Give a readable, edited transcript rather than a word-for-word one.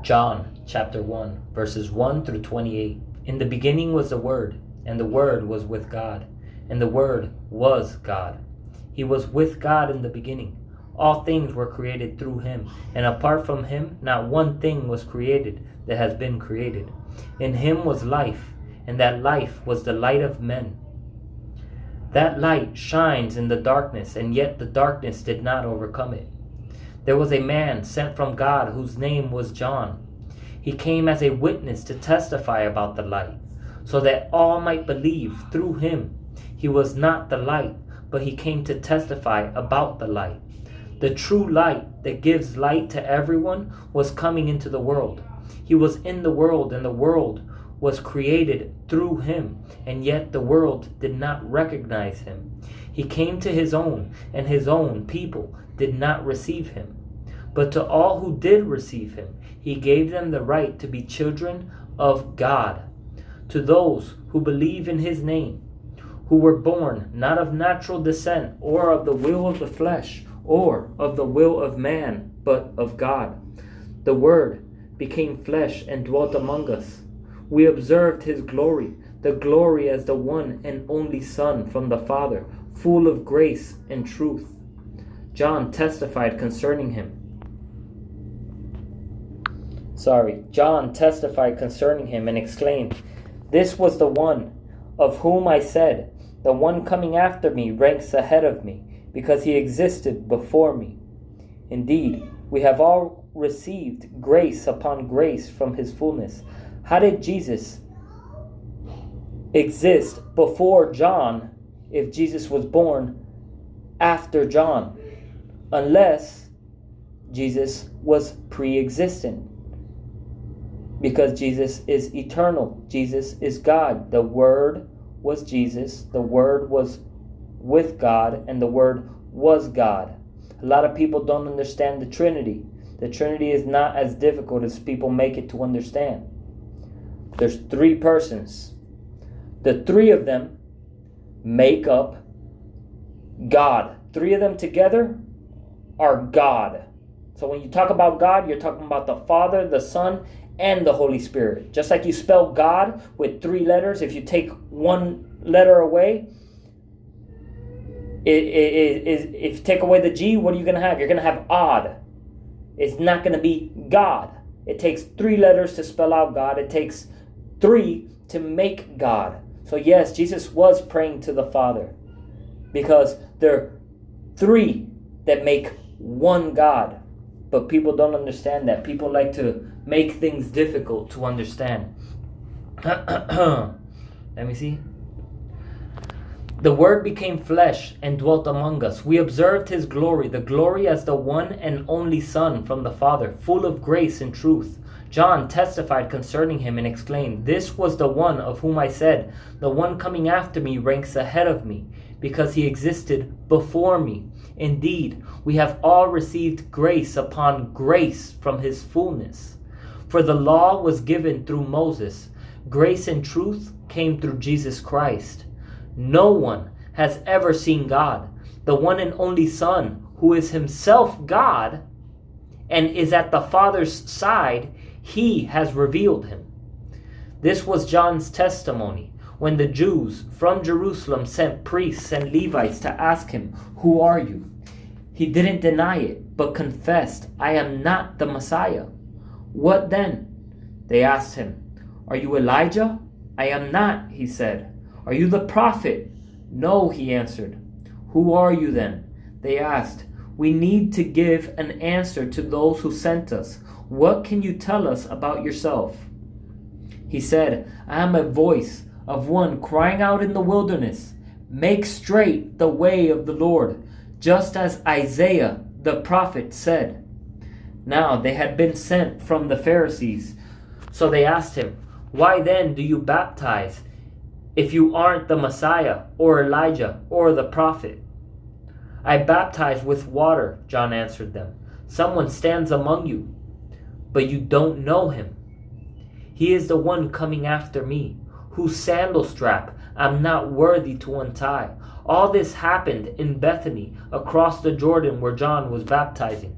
John chapter 1, verses 1 through 28. In the beginning was the Word, and the Word was with God, and the Word was God. He was with God in the beginning. All things were created through him, and apart from him, not one thing was created that has been created. In him was life, and that life was the light of men. That light shines in the darkness, and yet the darkness did not overcome it. There was a man sent from God whose name was John. He came as a witness to testify about the light, so that all might believe through him. He was not the light, but he came to testify about the light. The true light that gives light to everyone was coming into the world. He was in the world, and the world was created through him, and yet the world did not recognize him. He came to his own, and his own people did not receive him. But to all who did receive him, he gave them the right to be children of God, to those who believe in his name, who were born not of natural descent, or of the will of the flesh, or of the will of man, but of God. The Word became flesh and dwelt among us. We observed his glory, the glory as the one and only Son from the Father, full of grace and truth. John testified concerning him. John testified concerning him and exclaimed, "This was the one of whom I said, 'The one coming after me ranks ahead of me, because he existed before me.' Indeed, we have all received grace upon grace from his fullness." How did Jesus exist before John if Jesus was born after John? Unless Jesus was pre-existent. Because Jesus is eternal. Jesus is God. The Word was Jesus. The Word was with God, and the Word was God. A lot of people don't understand the Trinity. The Trinity is not as difficult as people make it to understand. There's three persons. The three of them make up God. Three of them together are God. So when you talk about God, you're talking about the Father, the Son, and the Holy Spirit. Just like you spell God with three letters, if you take one letter away, if you take away the G, what are you going to have? You're going to have odd. It's not going to be God. It takes three letters to spell out God. It takes three to make God. So yes, Jesus was praying to the Father, because there are three that make one God. But people don't understand that. People like to make things difficult to understand. Let me see. The Word became flesh and dwelt among us. We observed his glory, the glory as the one and only Son from the Father, full of grace and truth. John testified concerning him and exclaimed, "This was the one of whom I said, 'The one coming after me ranks ahead of me, because he existed before me.' Indeed, we have all received grace upon grace from his fullness. For the law was given through Moses. Grace and truth came through Jesus Christ. No one has ever seen God, the one and only Son, who is himself God and is at the Father's side. He has revealed him." This was John's testimony when the Jews from Jerusalem sent priests and Levites to ask him, "Who are you?" He didn't deny it, but confessed, "I am not the Messiah." "What then?" They asked him. "Are you Elijah?" "I am not," he said. "Are you the prophet?" "No," he answered. "Who are you then?" They asked. "We need to give an answer to those who sent us. What can you tell us about yourself?" He said, "I am a voice of one crying out in the wilderness, 'Make straight the way of the Lord,' just as Isaiah the prophet said." Now they had been sent from the Pharisees. So they asked him, "Why then do you baptize if you aren't the Messiah or Elijah or the prophet?" "I baptize with water," John answered them. "Someone stands among you, but you don't know him. He is the one coming after me, whose sandal strap I'm not worthy to untie." All this happened in Bethany, across the Jordan where John was baptizing.